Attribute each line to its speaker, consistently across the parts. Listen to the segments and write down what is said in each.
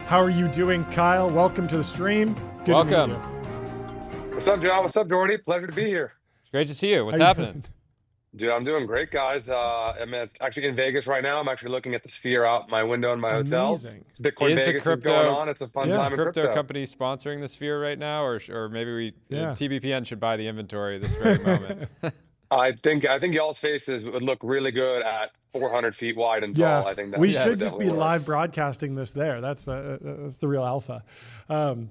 Speaker 1: How are you doing, Kyle? Welcome to the stream. Good
Speaker 2: Welcome.
Speaker 1: to meet you.
Speaker 3: What's up, John? What's up, Jordy? Pleasure to be here.
Speaker 2: It's great to see you. What's
Speaker 1: How you
Speaker 2: happening?
Speaker 1: doing?
Speaker 3: Dude, I'm doing great, guys. Actually in Vegas right now. I'm actually looking at the sphere out my window in my hotel.
Speaker 1: Amazing.
Speaker 3: It's Bitcoin
Speaker 2: Is a
Speaker 3: Vegas is going on. It's a fun
Speaker 2: is
Speaker 3: time
Speaker 2: a
Speaker 3: in
Speaker 2: crypto
Speaker 3: crypto.
Speaker 2: company sponsoring the Sphere right now, or maybe
Speaker 1: Yeah.
Speaker 2: TBPN should buy the inventory this very moment.
Speaker 3: I think y'all's faces would look really good at 400 feet wide and
Speaker 1: Yeah,
Speaker 3: tall. I think that
Speaker 1: we
Speaker 2: Yes.
Speaker 1: should
Speaker 3: would
Speaker 1: just be
Speaker 3: definitely work.
Speaker 1: live broadcasting this there. That's the real alpha.
Speaker 2: Well,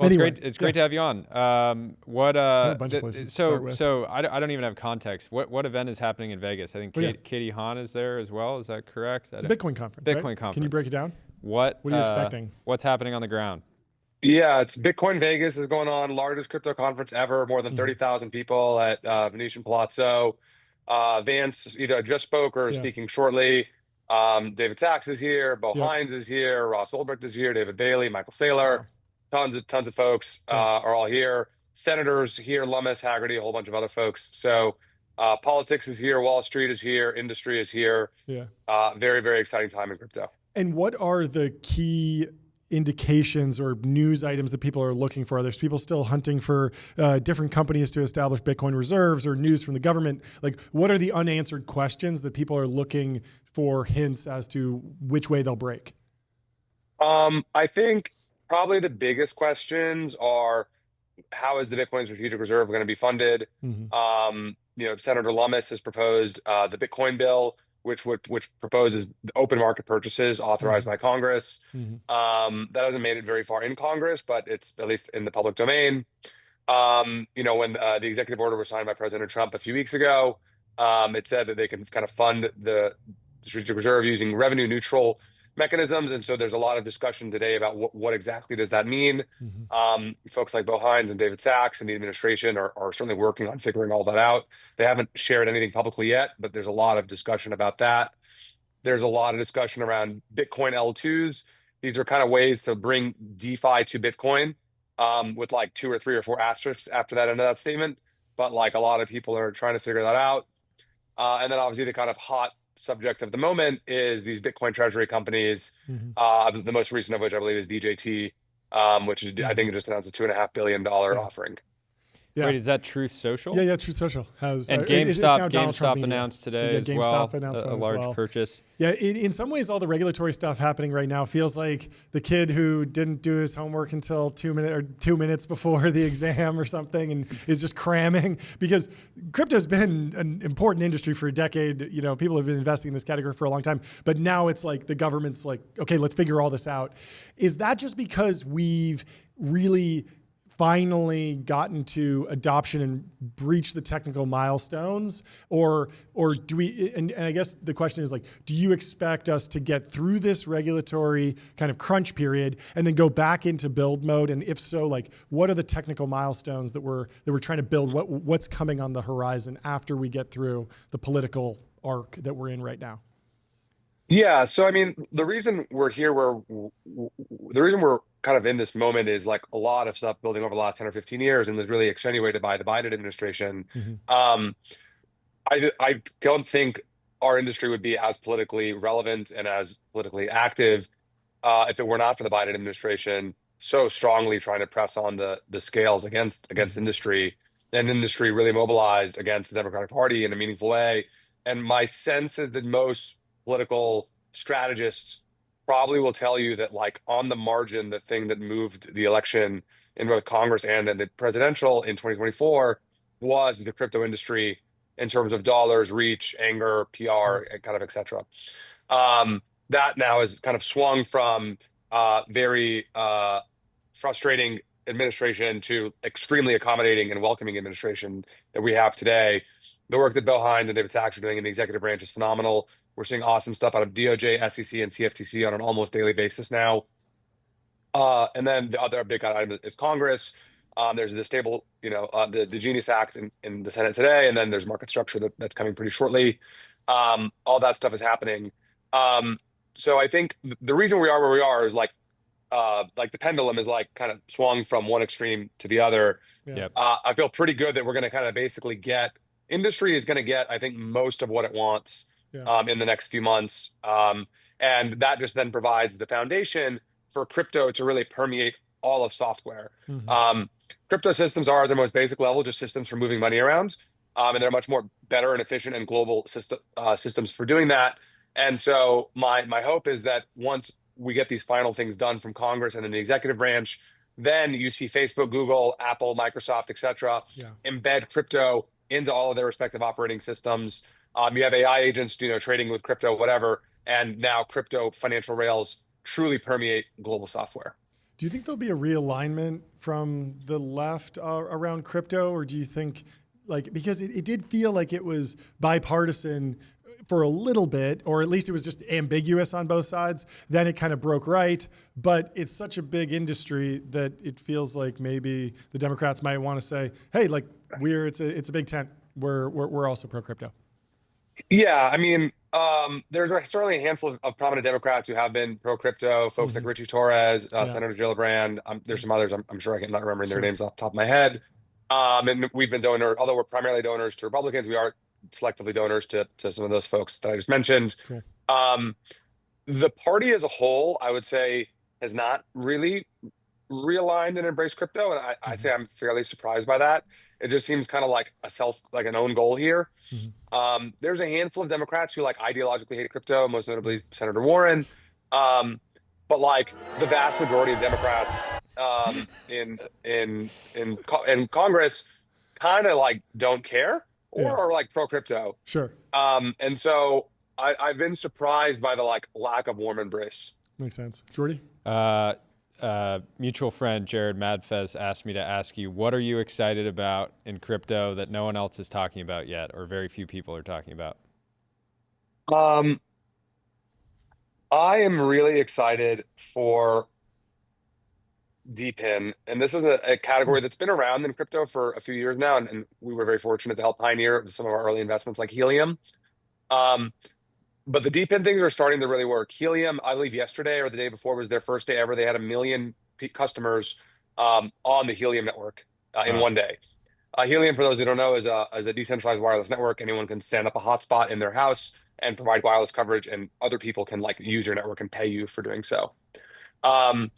Speaker 1: Anyway,
Speaker 2: it's great to have you on. What
Speaker 1: have a bunch of places to start with.
Speaker 2: so I don't even have context. What event is happening in Vegas? I think
Speaker 1: Oh, yeah.
Speaker 2: Katie Hahn is there as well. Is that correct?
Speaker 1: It's a Bitcoin conference.
Speaker 2: Bitcoin
Speaker 1: right?
Speaker 2: conference.
Speaker 1: Can you break it down?
Speaker 2: What
Speaker 1: What are you expecting?
Speaker 2: What's happening on the ground?
Speaker 3: Yeah, it's Bitcoin Vegas is going on, largest crypto conference ever, more than 30,000 people at Venetian Palazzo. Vance either just spoke or is
Speaker 1: Yeah.
Speaker 3: speaking shortly. David Sachs is here, Bo
Speaker 1: Yep.
Speaker 3: Hines is here, Ross Ulbricht is here, David Bailey, Michael Saylor. Tons of folks
Speaker 1: Yeah.
Speaker 3: are all here. Senators here, Lummis, Haggerty, a whole bunch of other folks. So politics is here, Wall Street is here, industry is here.
Speaker 1: Yeah.
Speaker 3: Very, very exciting time in crypto.
Speaker 1: And what are the key indications or news items that people are looking for? There's people still hunting for different companies to establish Bitcoin reserves or news from the government. Like, what are the unanswered questions that people are looking for hints as to which way they'll break?
Speaker 3: I think probably the biggest questions are how is the Bitcoin Strategic Reserve going to be funded?
Speaker 1: Mhm.
Speaker 3: Senator Lummis has proposed the Bitcoin bill, which proposes open market purchases authorized by Congress.
Speaker 1: Mhm.
Speaker 3: That hasn't made it very far in Congress, but it's at least in the public domain. When the executive order was signed by President Trump a few weeks ago, it said that they can kind of fund the Strategic Reserve using revenue neutral mechanisms. And so there's a lot of discussion today about what exactly does that mean.
Speaker 1: Mhm.
Speaker 3: Folks like Bo Hines and David Sachs and the administration are certainly working on figuring all that out. They haven't shared anything publicly yet, but there's a lot of discussion about that. There's a lot of discussion around Bitcoin L2s. These are kind of ways to bring DeFi to Bitcoin, with like 2 or 3 or 4 asterisks after that end of that statement. But like a lot of people are trying to figure that out. And then obviously the kind of hot subject of the moment is these Bitcoin treasury companies.
Speaker 1: Mhm.
Speaker 3: The most recent of which I believe is DJT, which is, I think it just announced a $2.5 billion offering.
Speaker 1: Yeah.
Speaker 2: Wait, is that Truth Social?
Speaker 1: Yeah, Truth Social has.
Speaker 2: And
Speaker 1: it's now
Speaker 2: GameStop
Speaker 1: Donald Trump
Speaker 2: GameStop
Speaker 1: Media.
Speaker 2: announced today
Speaker 1: Yeah,
Speaker 2: as
Speaker 1: GameStop
Speaker 2: well
Speaker 1: announced
Speaker 2: a
Speaker 1: one as
Speaker 2: large
Speaker 1: well.
Speaker 2: purchase.
Speaker 1: Yeah, in some ways, all the regulatory stuff happening right now feels like the kid who didn't do his homework until 2 minutes before the exam or something, and is just cramming, because crypto's been an important industry for a decade. People have been investing in this category for a long time, but now it's like the government's like, okay, let's figure all this out. Is that just because we've really finally gotten to adoption and breached the technical milestones, or do we, and I guess the question is like, do you expect us to get through this regulatory kind of crunch period and then go back into build mode? And if so, like, what are the technical milestones that we're trying to build? What's coming on the horizon after we get through the political arc that we're in right now?
Speaker 3: Yeah, so I mean, the reason we're here, the reason we're kind of in this moment is like a lot of stuff building over the last 10 or 15 years and was really extenuated by the Biden administration. Um, I don't think our industry would be as politically relevant and as politically active if it were not for the Biden administration so strongly trying to press on the scales against industry, and industry really mobilized against the Democratic Party in a meaningful way. And my sense is that most political strategists probably will tell you that, like, on the margin, the thing that moved the election in both Congress and then the presidential in 2024 was the crypto industry in terms of dollars, reach, anger, PR, and kind of et cetera. That now has kind of swung from very frustrating administration to extremely accommodating and welcoming administration that we have today. The work that Bill Hines and David Sachs are doing in the executive branch is phenomenal. We're seeing awesome stuff out of DOJ, SEC, and CFTC on an almost daily basis now. And then the other big item is Congress. There's the the Genius Act in the Senate today, and then there's market structure that's coming pretty shortly. All that stuff is happening. So I think the reason we are where we are is like the pendulum is like kind of swung from one extreme to the other.
Speaker 1: Yeah.
Speaker 2: Yep.
Speaker 3: I feel pretty good that we're going to kind of basically industry is going to get, I think, most of what it wants
Speaker 1: Yeah.
Speaker 3: in the next few months. And that just then provides the foundation for crypto to really permeate all of software.
Speaker 1: Mm-hmm.
Speaker 3: Crypto systems are at their most basic level just systems for moving money around, and they're much more better and efficient and global systems for doing that. And so my hope is that once we get these final things done from Congress and in the executive branch, then you see Facebook, Google, Apple, Microsoft, et cetera,
Speaker 1: Yeah.
Speaker 3: embed crypto into all of their respective operating systems. You have AI agents, trading with crypto, whatever, and now crypto financial rails truly permeate global software.
Speaker 1: Do you think there'll be a realignment from the left around crypto, or do you think, like, because it did feel like it was bipartisan for a little bit, or at least it was just ambiguous on both sides. Then it kind of broke right, but it's such a big industry that it feels like maybe the Democrats might want to say, "Hey, like it's a big tent. We're also pro crypto."
Speaker 3: Yeah, I mean, there's certainly a handful of prominent Democrats who have been pro crypto. Folks like
Speaker 1: Mm-hmm.
Speaker 3: Richie Torres,
Speaker 1: Yeah,
Speaker 3: Senator Gillibrand. There's some others. I'm sure I can not remembering their
Speaker 1: sure.
Speaker 3: names off the top of my head. And we've been although we're primarily donors to Republicans, we are selectively donors to some of those folks that I just mentioned.
Speaker 1: Cool.
Speaker 3: The party as a whole, I would say, has not really realigned and embraced crypto, and I'd
Speaker 1: Mm-hmm.
Speaker 3: say I'm fairly surprised by that. It just seems kind of like like an own goal here.
Speaker 1: Mm-hmm.
Speaker 3: There's a handful of Democrats who like ideologically hate crypto, most notably Senator Warren. But like the vast majority of Democrats in Congress kind of like don't care or
Speaker 1: Yeah,
Speaker 3: are like pro crypto.
Speaker 1: sure.
Speaker 3: And so I've been surprised by the like lack of warm embrace.
Speaker 1: Makes sense. Jordy?
Speaker 2: Mutual friend Jared Madfez asked me to ask you, what are you excited about in crypto that no one else is talking about yet, or very few people are talking about?
Speaker 3: Um, I am really excited for DPIN, and this is a category that's been around in crypto for a few years now, and we were very fortunate to help pioneer some of our early investments like Helium. Um, but the DPIN things are starting to really work. Helium, I believe yesterday or the day before was their first day ever. They had 1 million customers on the Helium network in
Speaker 2: Wow.
Speaker 3: one day. Helium, for those who don't know, is a decentralized wireless network. Anyone can stand up a hotspot in their house and provide wireless coverage, and other people can like use your network and pay you for doing so. Um,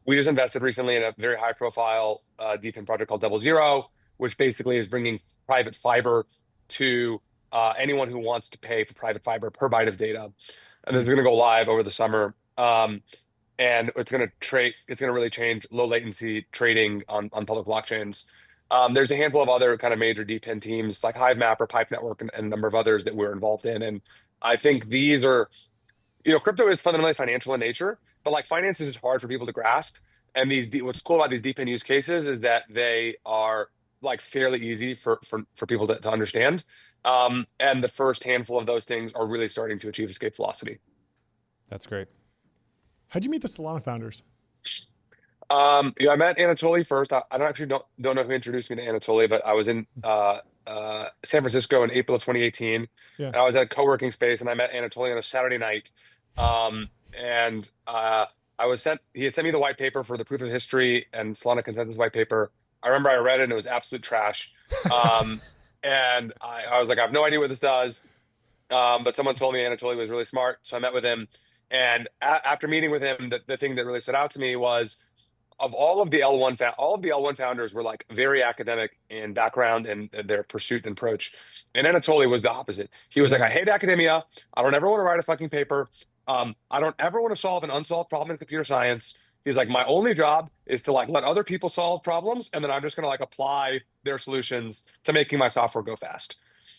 Speaker 3: we just invested recently in a very high-profile DeFi project called Double Zero, which basically is bringing private fiber to anyone who wants to pay for private fiber per byte of data. And this is going to go live over the summer. And it's going to really change low latency trading on public blockchains. There's a handful of other kind of major DePIN teams like Hivemap or Pipe Network and a number of others that we're involved in. And I think these are, crypto is fundamentally financial in nature, but like finance is hard for people to grasp. And what's cool about these DePIN use cases is that they are like fairly easy for people to understand. And the first handful of those things are really starting to achieve escape velocity.
Speaker 2: That's great.
Speaker 1: How'd you meet the Solana founders?
Speaker 3: I met Anatoly first. I don't know who introduced me to Anatoly, but I was in San Francisco in April of 2018.
Speaker 1: Yeah.
Speaker 3: And I was at a co-working space, and I met Anatoly on a Saturday night. And he had sent me the white paper for the proof of history and Solana consensus white paper. I remember I read it and it was absolute trash. And I was like, I have no idea what this does. But someone told me Anatoly was really smart, so I met with him. And after meeting with him, the thing that really stood out to me was of all of the L1 founders were like very academic in background and their pursuit and approach. And Anatoly was the opposite. He was like, I hate academia. I don't ever want to write a fucking paper. I don't ever want to solve an unsolved problem in computer science. He's like, my only job is to like let other people solve problems, and then I'm just gonna like apply their solutions to making my software go fast.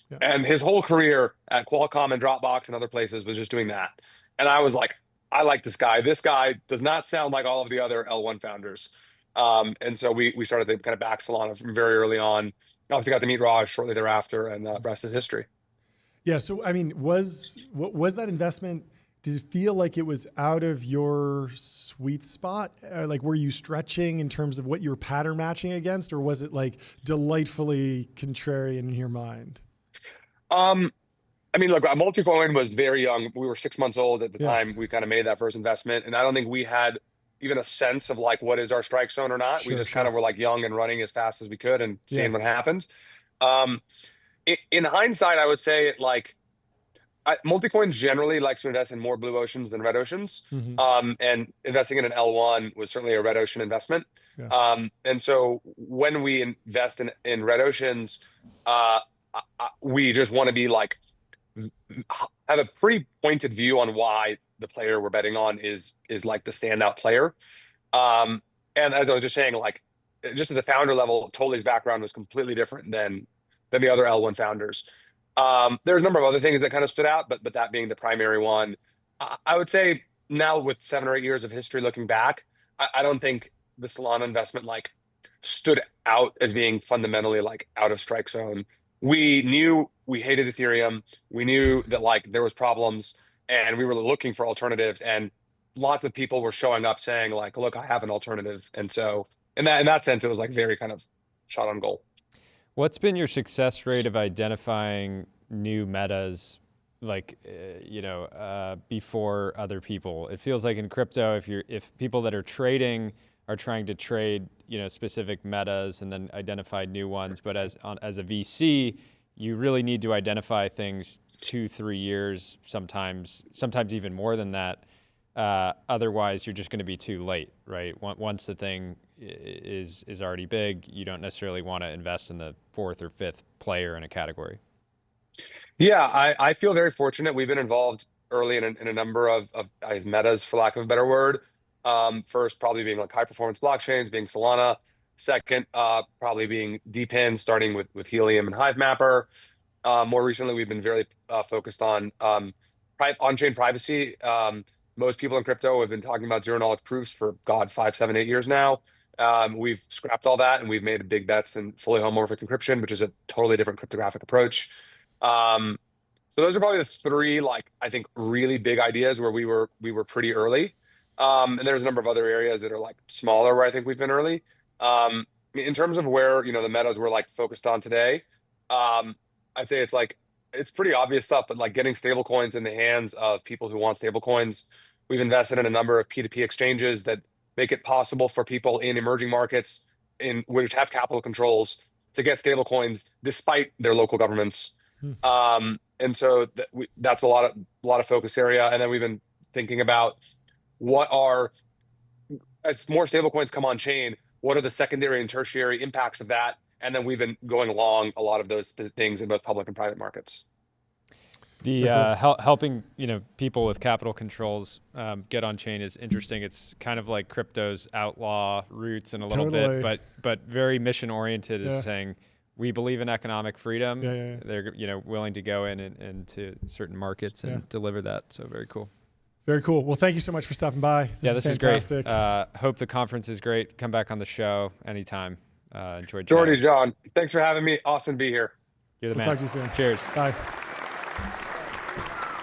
Speaker 1: Yeah.
Speaker 3: And his whole career at Qualcomm and Dropbox and other places was just doing that. And I was like, I like this guy. This guy does not sound like all of the other L1 founders. And so we started to kind of back Solana from very early on. Obviously got to meet Raj shortly thereafter, and the rest is history.
Speaker 1: Yeah. So, I mean, was that investment, did it feel like it was out of your sweet spot? Like, were you stretching in terms of what you were pattern matching against, or was it like delightfully contrarian in your mind?
Speaker 3: I mean, look, Multicoin was very young. We were 6 months old at the time we kind of made that first investment. And I don't think we had even a sense of like, what is our strike zone or not. We just kind of were like young and running as fast as we could and seeing what happened. In hindsight, I would say like Multicoin generally likes to invest in more blue oceans than red oceans. And investing in an L1 was certainly a red ocean investment.
Speaker 1: Yeah.
Speaker 3: And so when we invest in red oceans, we just want to be like, have a pretty pointed view on why the player we're betting on is like the standout player. And as I was just saying, like, just at the founder level, Tolly's background was completely different than the other L1 founders. There's a number of other things that kind of stood out, but that being the primary one. I would say now with 7 or 8 years of history looking back, I don't think the Solana investment like stood out as being fundamentally like out of strike zone. We knew we hated Ethereum. We knew that like there was problems, and we were looking for alternatives. And lots of people were showing up saying like, "Look, I have an alternative." And so in that sense, it was like very kind of shot on goal.
Speaker 2: What's been your success rate of identifying new metas, like before other people? It feels like in crypto, if people that are trading are trying to trade specific metas and then identify new ones, but as a VC, you really need to identify things 2-3 years, sometimes even more than that. Otherwise, you're just going to be too late, right? Once the thing is already big, you don't necessarily want to invest in the 4th or 5th player in a category.
Speaker 3: Yeah, I feel very fortunate. We've been involved early in a number of metas, for lack of a better word. First, probably being like high performance blockchains, being Solana. Second, probably being TBPN, starting with Helium and Hive Mapper. More recently, we've been very focused on on-chain privacy. Most people in crypto have been talking about zero knowledge proofs for 5, 7, 8 years now. We've scrapped all that, and we've made big bets in fully homomorphic encryption, which is a totally different cryptographic approach. So those are probably the 3, like, I think really big ideas where we were pretty early. And there's a number of other areas that are like smaller where I think we've been early. In terms of where the metas we're like focused on today, I'd say it's pretty obvious stuff, but like getting stablecoins in the hands of people who want stablecoins. We've invested in a number of P2P exchanges that make it possible for people in emerging markets in which have capital controls to get stablecoins despite their local governments. And so that's a lot of focus area. And then we've been thinking about as more stablecoins come on chain, what are the secondary and tertiary impacts of that? And then we've been going along a lot of those things in both public and private markets.
Speaker 2: The helping people with capital controls get on chain is interesting. It's kind of like crypto's outlaw roots in a little bit, but very mission oriented. Is saying we believe in economic freedom. They're willing to go in and to certain markets and deliver that. So very cool.
Speaker 1: Very cool. Well, thank you so much for stopping by.
Speaker 2: This is fantastic. Hope the conference is great. Come back on the show anytime. Enjoyed
Speaker 3: Jordy, John, thanks for having me. Awesome to be here.
Speaker 2: You're the man.
Speaker 1: Talk to you soon.
Speaker 2: Cheers.
Speaker 1: Bye.